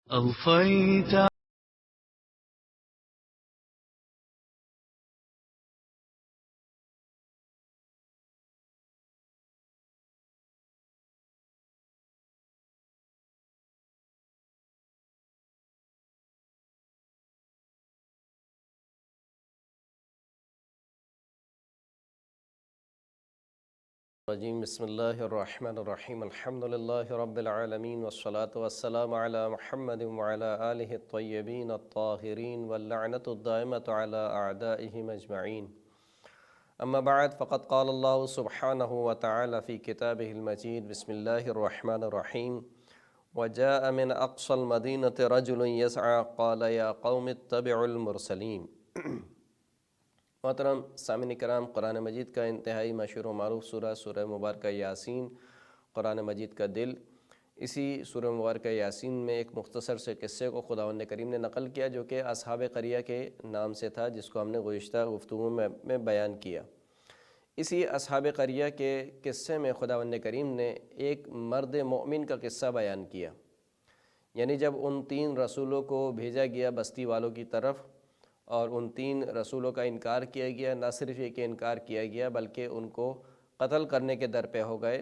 أضفيت الرجیم بسم اللہ الرحمن الرحیم الحمد للہ رب العالمین والصلاة والسلام علی محمد وعلی آلہ الطیبین الطاہرین واللعنۃ الدائمۃ علی اعدائہم اجمعین اما بعد فقد قال اللہ سبحانہ وتعالی فی کتابہ المجید بسم اللہ الرحمن الرحیم وجاء من اقصى المدینة رجل یسعى قال یا قوم اتبعوا المرسلین۔ محترم سامعین کرام، قرآن مجید کا انتہائی مشہور و معروف سورہ مبارکہ یاسین، قرآن مجید کا دل، اسی سورہ مبارکہ یاسین میں ایک مختصر سے قصے کو خداوند کریم نے نقل کیا جو کہ اصحاب قریہ کے نام سے تھا، جس کو ہم نے گزشتہ گفتگو میں بیان کیا۔ اسی اصحاب قریہ کے قصے میں خداوند کریم نے ایک مرد مومن کا قصہ بیان کیا، یعنی جب ان 3 رسولوں کو بھیجا گیا بستی والوں کی طرف اور ان 3 رسولوں کا انکار کیا گیا، نہ صرف یہ کہ انکار کیا گیا بلکہ ان کو قتل کرنے کے در پہ ہو گئے،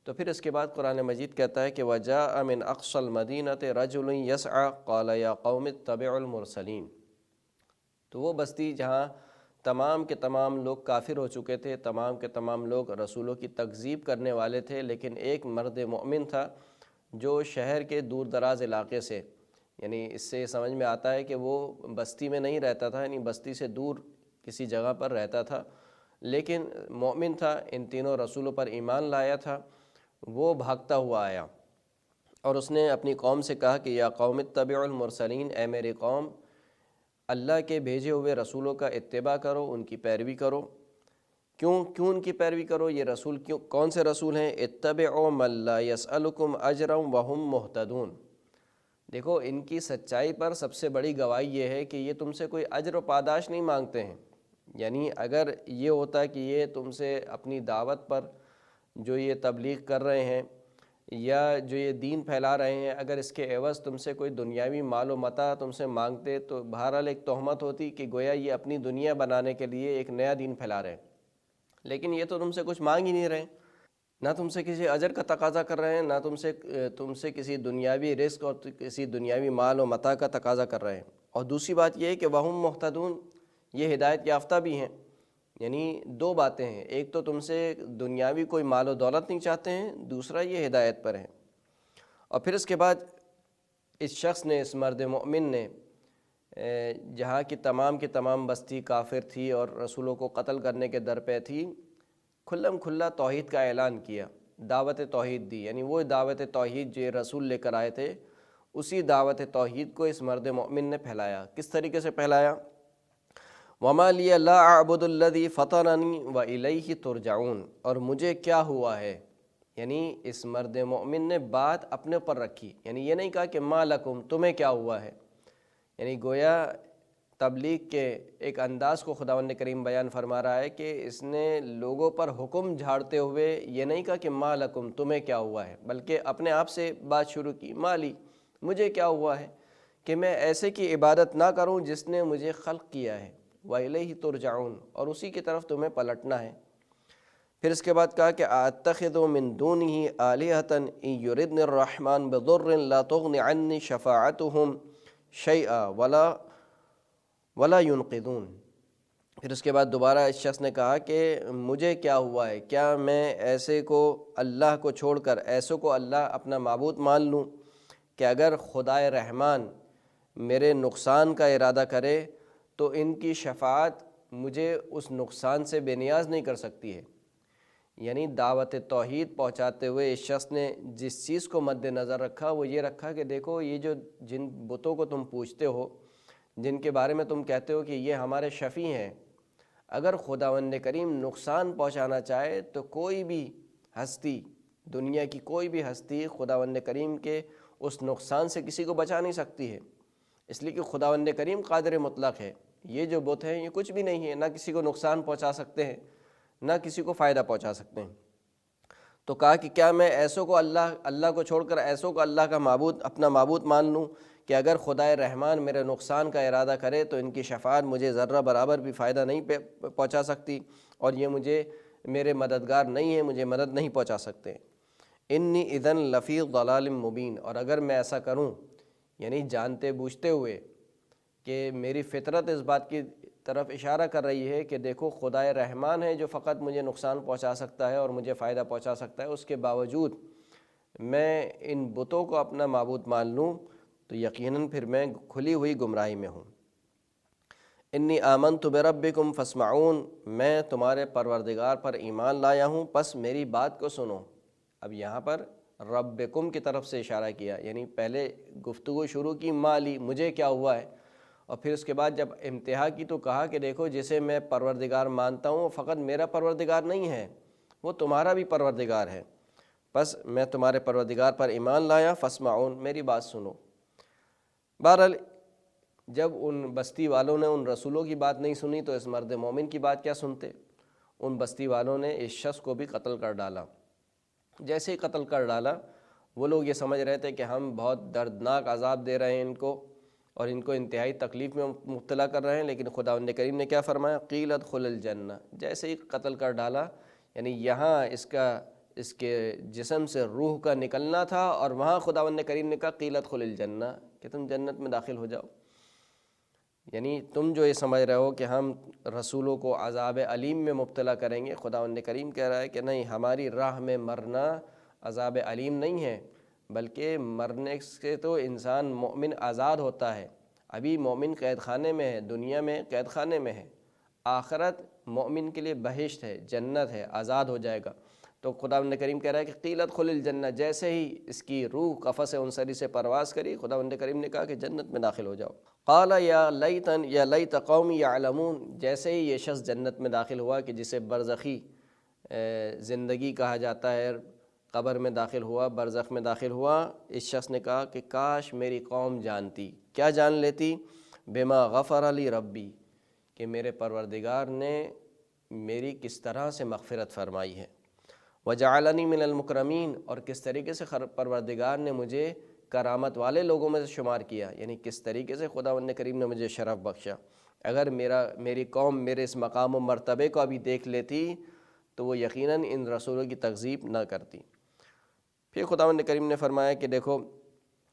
تو پھر اس کے بعد قرآن مجید کہتا ہے کہ وَجَاءَ مِنْ أَقْصَى الْمَدِينَةِ رَجُلٌ يَسْعَى قَالَ يَا قَوْمِ اتَّبِعُوا الْمُرْسَلِينَ۔ تو وہ بستی جہاں تمام کے تمام لوگ کافر ہو چکے تھے، تمام کے تمام لوگ رسولوں کی تکذیب کرنے والے تھے، لیکن ایک مرد مومن تھا جو شہر کے دور دراز علاقے سے، یعنی اس سے سمجھ میں آتا ہے کہ وہ بستی میں نہیں رہتا تھا، یعنی بستی سے دور کسی جگہ پر رہتا تھا، لیکن مومن تھا، ان تینوں رسولوں پر ایمان لایا تھا۔ وہ بھاگتا ہوا آیا اور اس نے اپنی قوم سے کہا کہ یا قوم اتبعوا المرسلین، اے میری قوم، اللہ کے بھیجے ہوئے رسولوں کا اتباع کرو، ان کی پیروی کرو۔ کیوں ان کی پیروی کرو؟ یہ رسول کون سے رسول ہیں؟ اتبعوا من لا یسألکم اجرا وہم مہتدون۔ دیکھو، ان کی سچائی پر سب سے بڑی گواہی یہ ہے کہ یہ تم سے کوئی اجر و پاداش نہیں مانگتے ہیں۔ یعنی اگر یہ ہوتا کہ یہ تم سے اپنی دعوت پر جو یہ تبلیغ کر رہے ہیں یا جو یہ دین پھیلا رہے ہیں، اگر اس کے عوض تم سے کوئی دنیاوی مال و متاع تم سے مانگتے تو بہرحال ایک تہمت ہوتی کہ گویا یہ اپنی دنیا بنانے کے لیے ایک نیا دین پھیلا رہے ہیں، لیکن یہ تو تم سے کچھ مانگ ہی نہیں رہے، نہ تم سے کسی اجر کا تقاضا کر رہے ہیں، نہ تم سے کسی دنیاوی رزق اور کسی دنیاوی مال و متاع کا تقاضا کر رہے ہیں۔ اور دوسری بات یہ ہے کہ وہم مہتدون، یہ ہدایت یافتہ بھی ہیں۔ یعنی 2 باتیں ہیں، ایک تو تم سے دنیاوی کوئی مال و دولت نہیں چاہتے ہیں، دوسرا یہ ہدایت پر ہیں۔ اور پھر اس کے بعد اس شخص نے، اس مرد مومن نے، جہاں کی تمام بستی کافر تھی اور رسولوں کو قتل کرنے کے در پہ تھی، کھلم کھلا توحید کا اعلان کیا، دعوت توحید دی۔ یعنی وہ دعوت توحید جو رسول لے کر آئے تھے، اسی دعوت توحید کو اس مرد مومن نے پھیلایا۔ کس طریقے سے پھیلایا؟ وَمَا لِيَ لَا أَعْبُدُ الَّذِي فَطَرَنِي وَإِلَيْهِ تُرْجَعُونَ، اور مجھے کیا ہوا ہے؟ یعنی اس مرد مومن نے بات اپنے پر رکھی، یعنی یہ نہیں کہا کہ مَا لَكُمْ، تمہیں کیا ہوا ہے۔ یعنی گویا تبلیغ کے ایک انداز کو خداوند کریم بیان فرما رہا ہے کہ اس نے لوگوں پر حکم جھاڑتے ہوئے یہ نہیں کہا کہ ما لکم، تمہیں کیا ہوا ہے، بلکہ اپنے آپ سے بات شروع کی، مالی، مجھے کیا ہوا ہے کہ میں ایسے کی عبادت نہ کروں جس نے مجھے خلق کیا ہے، وَإِلَيْهِ تُرْجَعُونَ، اور اسی کی طرف تمہیں پلٹنا ہے۔ پھر اس کے بعد کہا کہ أَتَّخِذُ مِن دُونِهِ آلِهَةً إِن يُرِدْنِ الرَّحْمَنُ بِضُرٍّ لَا تُغْنِ عَنِّي شَفَاعَتُهُمْ شَيْئًا ولا ينقذون۔ پھر اس کے بعد دوبارہ اس شخص نے کہا کہ مجھے کیا ہوا ہے، کیا میں ایسے کو اللہ کو چھوڑ کر ایسوں کو اللہ اپنا معبود مان لوں کہ اگر خدائے رحمان میرے نقصان کا ارادہ کرے تو ان کی شفاعت مجھے اس نقصان سے بے نیاز نہیں کر سکتی ہے۔ یعنی دعوت توحید پہنچاتے ہوئے اس شخص نے جس چیز کو مد نظر رکھا وہ یہ رکھا کہ دیکھو، یہ جو جن بتوں کو تم پوجتے ہو، جن کے بارے میں تم کہتے ہو کہ یہ ہمارے شفیع ہیں، اگر خداوند کریم نقصان پہنچانا چاہے تو کوئی بھی ہستی، دنیا کی کوئی بھی ہستی خداوند کریم کے اس نقصان سے کسی کو بچا نہیں سکتی ہے، اس لیے کہ خداوند کریم قادر مطلق ہے۔ یہ جو بت ہیں یہ کچھ بھی نہیں ہے، نہ کسی کو نقصان پہنچا سکتے ہیں نہ کسی کو فائدہ پہنچا سکتے ہیں۔ تو کہا کہ کیا میں ایسوں کو اللہ کو چھوڑ کر ایسوں کو اللہ کا معبود، اپنا معبود مان لوں کہ اگر خدائے رحمان میرے نقصان کا ارادہ کرے تو ان کی شفاعت مجھے ذرہ برابر بھی فائدہ نہیں پہنچا سکتی، اور یہ مجھے میرے مددگار نہیں ہیں، مجھے مدد نہیں پہنچا سکتے۔ انی اذن لفی ضلال مبین، اور اگر میں ایسا کروں یعنی جانتے بوجھتے ہوئے کہ میری فطرت اس بات کی طرف اشارہ کر رہی ہے کہ دیکھو خدائے رحمان ہے جو فقط مجھے نقصان پہنچا سکتا ہے اور مجھے فائدہ پہنچا سکتا ہے، اس کے باوجود میں ان بتوں کو اپنا معبود مان لوں تو یقیناً پھر میں کھلی ہوئی گمراہی میں ہوں۔ انی آمنت بربکم فاسمعون، میں تمہارے پروردگار پر ایمان لایا ہوں پس میری بات کو سنو۔ اب یہاں پر ربکم کی طرف سے اشارہ کیا، یعنی پہلے گفتگو شروع کی مالی، مجھے کیا ہوا ہے، اور پھر اس کے بعد جب انتہا کی تو کہا کہ دیکھو جسے میں پروردگار مانتا ہوں وہ فقط میرا پروردگار نہیں ہے، وہ تمہارا بھی پروردگار ہے، پس میں تمہارے پروردگار پر ایمان لایا، فاسمعون، میری بات سنو۔ بہرحال جب ان بستی والوں نے ان رسولوں کی بات نہیں سنی تو اس مرد مومن کی بات کیا سنتے؟ ان بستی والوں نے اس شخص کو بھی قتل کر ڈالا۔ جیسے ہی قتل کر ڈالا، وہ لوگ یہ سمجھ رہے تھے کہ ہم بہت دردناک عذاب دے رہے ہیں ان کو اور ان کو انتہائی تکلیف میں مبتلا کر رہے ہیں، لیکن خداوند کریم نے کیا فرمایا؟ قیل ادخل الجنہ، جیسے ہی قتل کر ڈالا، یعنی یہاں اس کے جسم سے روح کا نکلنا تھا اور وہاں خداوند کریم نے کہا قیل ادخل الجنہ، کہ تم جنت میں داخل ہو جاؤ۔ یعنی تم جو یہ سمجھ رہے ہو کہ ہم رسولوں کو عذاب علیم میں مبتلا کریں گے، خداوند کریم کہہ رہا ہے کہ نہیں، ہماری راہ میں مرنا عذاب علیم نہیں ہے، بلکہ مرنے سے تو انسان مومن آزاد ہوتا ہے۔ ابھی مومن قید خانے میں ہے، دنیا میں قید خانے میں ہے، آخرت مومن کے لیے بہشت ہے، جنت ہے، آزاد ہو جائے گا۔ تو خداوند کریم کہہ رہا ہے کہ قیل ادخل الجنہ، جیسے ہی اس کی روح قفس انصری سے پرواز کری، خداوند کریم نے کہا کہ جنت میں داخل ہو جاؤ۔ قال یا لیت قومی یعلمون، جیسے ہی یہ شخص جنت میں داخل ہوا کہ جسے برزخی زندگی کہا جاتا ہے، قبر میں داخل ہوا، برزخ میں داخل ہوا، اس شخص نے کہا کہ کاش میری قوم جانتی، کیا جان لیتی؟ بما غفر لی ربی، کہ میرے پروردگار نے میری کس طرح سے مغفرت فرمائی ہے، وجعلنی من المکرمین، اور کس طریقے سے پروردگار نے مجھے کرامت والے لوگوں میں سے شمار کیا، یعنی کس طریقے سے خداوند کریم نے مجھے شرف بخشا۔ اگر میری قوم میرے اس مقام و مرتبے کو ابھی دیکھ لیتی تو وہ یقیناً ان رسولوں کی تکذیب نہ کرتی۔ پھر خداوند کریم نے فرمایا کہ دیکھو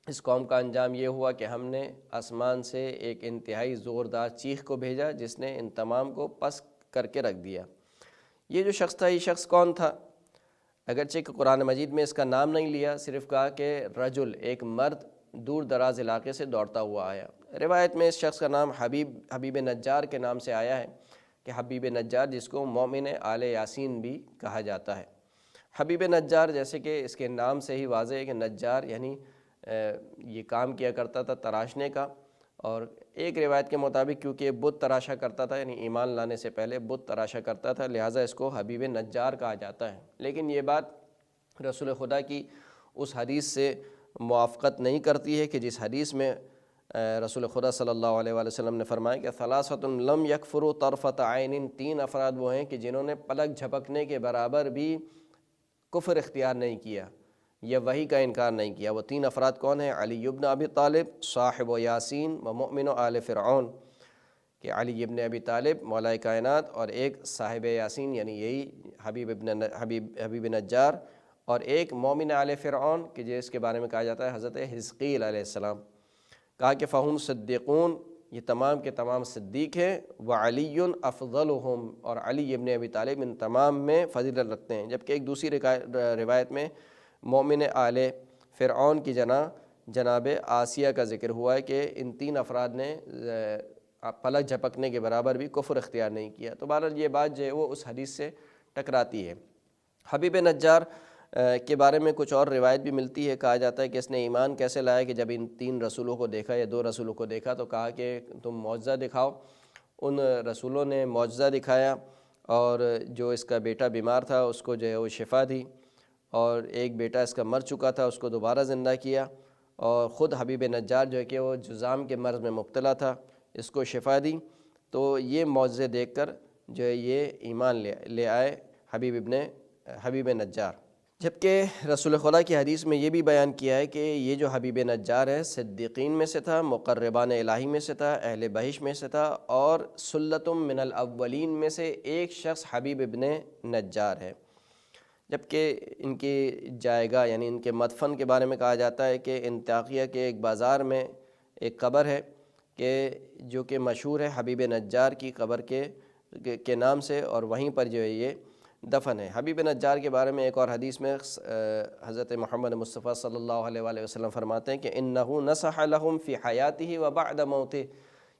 اس قوم کا انجام یہ ہوا کہ ہم نے آسمان سے ایک انتہائی زوردار چیخ کو بھیجا جس نے ان تمام کو پس کر کے رکھ دیا۔ یہ جو شخص تھا، یہ شخص کون تھا؟ اگرچہ کہ قرآن مجید میں اس کا نام نہیں لیا، صرف کہا کہ رجل، ایک مرد دور دراز علاقے سے دوڑتا ہوا آیا۔ روایت میں اس شخص کا نام حبیب نجار کے نام سے آیا ہے کہ حبیب نجار، جس کو مومن آل یاسین بھی کہا جاتا ہے۔ حبیب نجار، جیسے کہ اس کے نام سے ہی واضح ہے کہ نجار یعنی یہ کام کیا کرتا تھا تراشنے کا، اور ایک روایت کے مطابق کیونکہ یہ بت تراشا کرتا تھا، یعنی ایمان لانے سے پہلے بت تراشا کرتا تھا، لہٰذا اس کو حبیب نجار کہا جاتا ہے۔ لیکن یہ بات رسول خدا کی اس حدیث سے موافقت نہیں کرتی ہے کہ جس حدیث میں رسول خدا صلی اللہ علیہ وآلہ وسلم نے فرمایا کہ ثلاثۃ لم یکفروا طرفۃ عین، تین افراد وہ ہیں کہ جنہوں نے پلک جھپکنے کے برابر بھی کفر اختیار نہیں کیا یا وحی کا انکار نہیں کیا۔ وہ تین افراد کون ہیں؟ علی ابن ابی طالب صاحب و یاسین و مؤمن آل فرعون، کہ علی ابن ابی طالب مولا کائنات اور ایک صاحب یاسین یعنی یہی حبیب نجار، اور ایک مومن آل فرعون کہ جس کے بارے میں کہا جاتا ہے حضرت حزقیل علیہ السلام۔ کہا کہ فہم صدیقون، یہ تمام کے تمام صدیق ہیں، وعلی افضلہم، اور علی ابن ابی طالب ان تمام میں فضیلت رکھتے ہیں۔ جبکہ ایک دوسری روایت میں مومن آل فرعون کی جناب آسیہ کا ذکر ہوا ہے کہ ان تین افراد نے پلک جھپکنے کے برابر بھی کفر اختیار نہیں کیا۔ تو بہرحال یہ بات جو ہے وہ اس حدیث سے ٹکراتی ہے۔ حبیب نجار کے بارے میں کچھ اور روایت بھی ملتی ہے، کہا جاتا ہے کہ اس نے ایمان کیسے لایا کہ جب ان تین رسولوں کو دیکھا یا دو رسولوں کو دیکھا تو کہا کہ تم معجزہ دکھاؤ۔ ان رسولوں نے معجزہ دکھایا، اور جو اس کا بیٹا بیمار تھا اس کو جو ہے وہ شفا دی، اور ایک بیٹا اس کا مر چکا تھا اس کو دوبارہ زندہ کیا، اور خود حبیب نجار جو ہے کہ وہ جذام کے مرض میں مبتلا تھا، اس کو شفا دی۔ تو یہ معجزے دیکھ کر جو ہے یہ ایمان لے آئے حبیب نجار۔ جبکہ رسول خدا کی حدیث میں یہ بھی بیان کیا ہے کہ یہ جو حبیب نجار ہے صدیقین میں سے تھا، مقربان الہی میں سے تھا، اہل بہشت میں سے تھا، اور سلتم من الاولین میں سے ایک شخص حبیب ابن نجار ہے۔ جبکہ ان کی جائگہ یعنی ان کے مدفن کے بارے میں کہا جاتا ہے کہ انطاکیہ کے ایک بازار میں ایک قبر ہے کہ جو کہ مشہور ہے حبیب نجار کی قبر کے نام سے، اور وہیں پر جو ہے یہ دفن ہے۔ حبیب نجار کے بارے میں ایک اور حدیث میں حضرت محمد مصطفیٰ صلی اللہ علیہ وآلہ وسلم فرماتے ہیں کہ انہ نصح لہم فی حیاتہ و بعد موتہ۔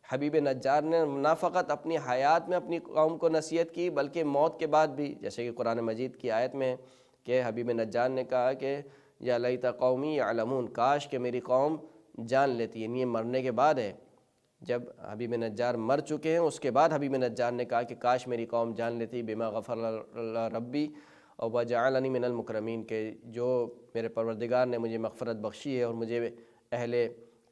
حبیب نجار نے نہ فقط اپنی حیات میں اپنی قوم کو نصیحت کی بلکہ موت کے بعد بھی، جیسے کہ قرآن مجید کی آیت میں کہ حبیب نجار نے کہا کہ یا لیت قومی یعلمون، کاش کہ میری قوم جان لیتی، یعنی یہ مرنے کے بعد ہے۔ جب حبیب نجار مر چکے ہیں اس کے بعد حبیب نجار نے کہا کہ کاش میری قوم جان لیتی، بما غفر اللہ ربی اور وجعلنی من المکرمین، کہ جو میرے پروردگار نے مجھے مغفرت بخشی ہے اور مجھے اہل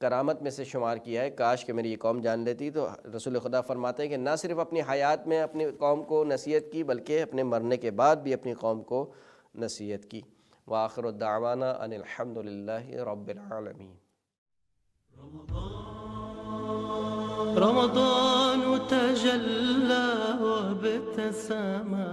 کرامت میں سے شمار کیا ہے، کاش کہ میری یہ قوم جان لیتی۔ تو رسول خدا فرماتے ہیں کہ نہ صرف اپنی حیات میں اپنی قوم کو نصیحت کی بلکہ اپنے مرنے کے بعد بھی اپنی قوم کو نصیحت کی۔ وآخر الدعوانا ان الحمد للہ رب العالمین۔ رمضان تجلى وابتسما